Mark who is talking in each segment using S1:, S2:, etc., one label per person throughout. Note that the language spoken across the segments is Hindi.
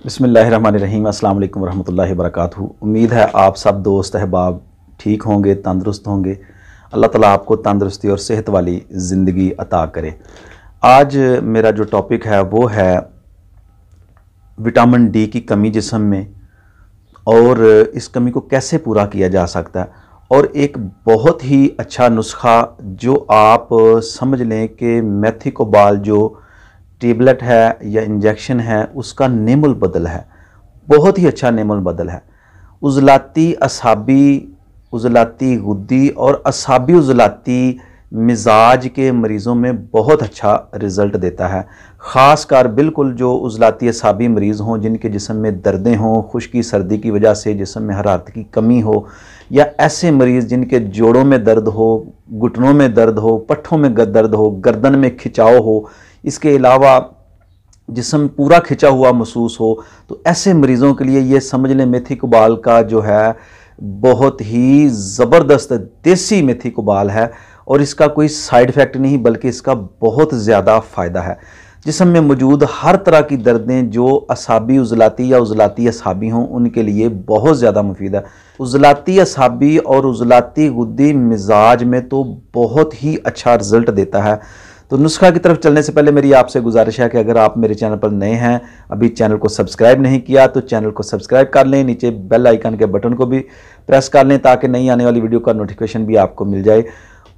S1: बिस्मिल्लाहिर्रहमानिर्रहीम। अस्सलाम वालेकुम वरहमतुल्लाहि वबरकातुहू। उम्मीद है आप सब दोस्त अहबाब ठीक होंगे, तंदुरुस्त होंगे। अल्लाह ताला आपको तंदुरुस्ती और सेहत वाली ज़िंदगी अता करे। आज मेरा जो टॉपिक है वो है विटामिन डी की कमी जिस्म में और इस कमी को कैसे पूरा किया जा सकता है, और एक बहुत ही अच्छा नुस्खा जो आप समझ लें कि मेथिकोबाल जो टेबलेट है या इंजेक्शन है उसका नेमुल बदल है, बहुत ही अच्छा नेमुल बदल है। उज़लाती असाबी, उज़लाती गुद्दी और असाबी उज़लाती मिजाज के मरीज़ों में बहुत अच्छा रिज़ल्ट देता है। ख़ास कर बिल्कुल जो उज़लाती असाबी मरीज़ हों, जिनके जिस्म में दर्दें हों, खुश्की सर्दी की वजह से जिस्म में हरारत की कमी हो, या ऐसे मरीज़ जिनके जोड़ों में दर्द हो, घुटनों में दर्द हो, पट्ठों में दर्द हो, गर्दन में खिंचाव हो, इसके अलावा जिस्म पूरा खिंचा हुआ महसूस हो, तो ऐसे मरीज़ों के लिए ये समझ लें मेथिकोबाल का जो है बहुत ही ज़बरदस्त देसी मेथिकोबाल है। और इसका कोई साइड इफ़ेक्ट नहीं बल्कि इसका बहुत ज़्यादा फ़ायदा है। जिस्म में मौजूद हर तरह की दर्दें जो असाबी उज़लाती या उज़लाती असाबी हों उनके लिए बहुत ज़्यादा मुफीद है। उज़लाती असाबी और उज़लाती गुद्दी मिजाज में तो बहुत ही अच्छा रिज़ल्ट देता है। तो नुस्खा की तरफ चलने से पहले मेरी आपसे गुजारिश है कि अगर आप मेरे चैनल पर नए हैं, अभी चैनल को सब्सक्राइब नहीं किया तो चैनल को सब्सक्राइब कर लें, नीचे बेल आइकन के बटन को भी प्रेस कर लें ताकि नई आने वाली वीडियो का नोटिफिकेशन भी आपको मिल जाए।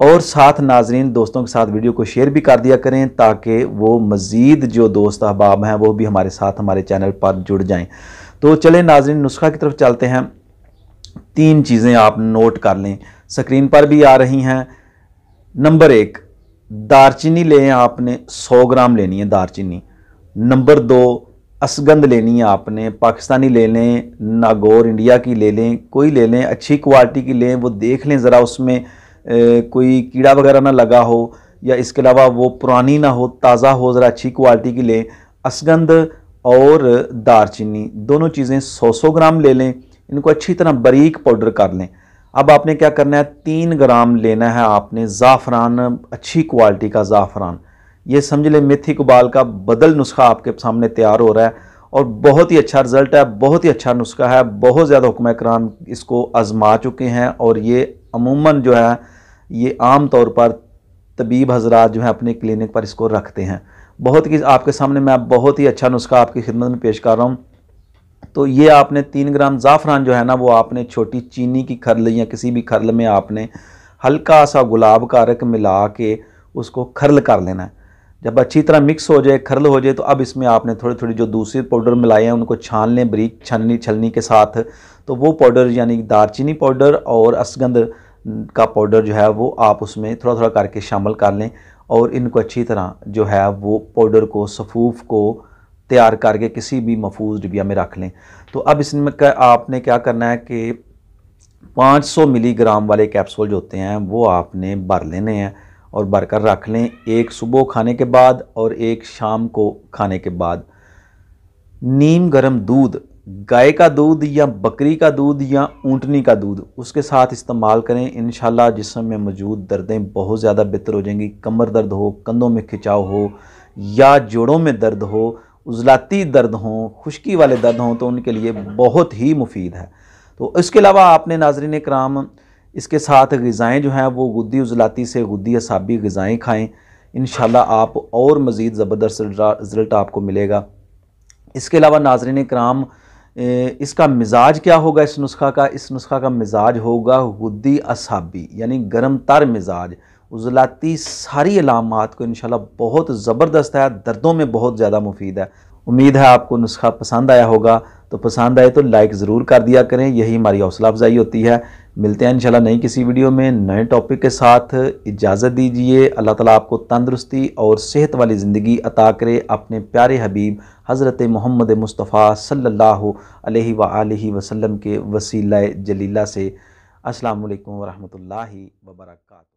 S1: और साथ नाजरीन दोस्तों के साथ वीडियो को शेयर भी कर दिया करें ताकि वो मज़ीद जो दोस्त अहबाब हैं वो भी हमारे साथ हमारे चैनल पर जुड़ जाएँ। तो चलें नाजरीन नुस्खा की तरफ चलते हैं। 3 चीज़ें आप नोट कर लें, स्क्रीन पर भी आ रही हैं। नंबर 1, दारचीनी लें, आपने 100 ग्राम लेनी है दारचीनी। नंबर 2, असगंध लेनी है आपने, पाकिस्तानी ले लें, नागौर इंडिया की ले लें, कोई ले लें, अच्छी क्वालिटी की लें, वो देख लें ज़रा उसमें कोई कीड़ा वगैरह ना लगा हो, या इसके अलावा वो पुरानी ना हो, ताज़ा हो, ज़रा अच्छी क्वालिटी की लें। असगंध और दारचीनी दोनों चीज़ें 100-100 ग्राम ले लें, इनको अच्छी तरह बारीक पाउडर कर लें। अब आपने क्या करना है, 3 ग्राम लेना है आपने ज़ाफ़रान, अच्छी क्वालिटी का ज़ाफ़रान। ये समझ लें मेथिकोबाल का बदल नुस्खा आपके सामने तैयार हो रहा है और बहुत ही अच्छा रिज़ल्ट है, बहुत ही अच्छा नुस्खा है। बहुत ज़्यादा हुक्मा इकराम इसको आजमा चुके हैं और ये अमूमन जो है ये आम तौर पर तबीब हजरात जो है अपने क्लिनिक पर इसको रखते हैं। बहुत ही आपके सामने मैं बहुत ही अच्छा नुस्खा आपकी खिदमत में पेश कर रहा हूँ। तो ये आपने 3 ग्राम ज़ाफ़रान जो है ना वो आपने छोटी चीनी की खरल या किसी भी खरल में आपने हल्का सा गुलाब का अर्क मिला के उसको खरल कर लेना है। जब अच्छी तरह मिक्स हो जाए, खरल हो जाए, तो अब इसमें आपने थोड़ी थोड़ी जो दूसरे पाउडर मिलाए हैं उनको छान लें बारीक छलनी के साथ। तो वो पाउडर यानी दारचीनी पाउडर और असगंध का पाउडर जो है वो आप उसमें थोड़ा थोड़ा करके शामिल कर लें और इनको अच्छी तरह जो है वो पाउडर को सफ़ूफ़ को तैयार करके किसी भी महफूज डिबिया में रख लें। तो अब इसमें आपने क्या करना है कि 500 मिलीग्राम वाले कैप्सूल जो होते हैं वो आपने भर लेने हैं और भरकर रख लें, एक सुबह खाने के बाद और एक शाम को खाने के बाद। नीम गर्म दूध, गाय का दूध या बकरी का दूध या ऊँटनी का दूध, उसके साथ इस्तेमाल करें। इंशाल्लाह जिस्म में मौजूद दर्दें बहुत ज़्यादा बेहतर हो जाएंगी। कमर दर्द हो, कंधों में खिंचाव हो या जोड़ों में दर्द हो, उज़लाती दर्द हों, खुश्की वाले दर्द हों, तो उनके लिए बहुत ही मुफीद है। तो इसके अलावा आपने नाज़रीन कराम इसके साथ ग़िज़ाएँ जो हैं वो गुद्दी उज़लाती से गुद्दी असाबी ग़िज़ाएँ खाएँ। इंशाल्लाह आप और मज़ीद ज़बरदस्त रिज़ल्ट आपको मिलेगा। इसके अलावा नाज़रीन कराम इसका मिजाज क्या होगा इस नुस्खा का? इस नुस्खा का मिजाज होगा गुद्दी असाबी यानी गर्म तर मिजाज। उज़लाती सारी अलामात को इंशाल्लाह बहुत ज़बरदस्त है, दर्दों में बहुत ज़्यादा मुफीद है। उम्मीद है आपको नुस्खा पसंद आया होगा। तो पसंद आए तो लाइक ज़रूर कर दिया करें, यही हमारी हौसला अफजाई होती है। मिलते हैं इंशाल्लाह नई किसी वीडियो में नए टॉपिक के साथ। इजाज़त दीजिए। अल्लाह ताला आपको तंदुरुस्ती और सेहत वाली ज़िंदगी अता करे अपने प्यारे हबीब हज़रत मोहम्मद मुस्तफ़ा सल्लल्लाहु अलैहि वआलिहि वसल्लम के वसीला जलीला से। अस्सलामु अलैकुम वरहमतुल्लाहि वबरकातुहू।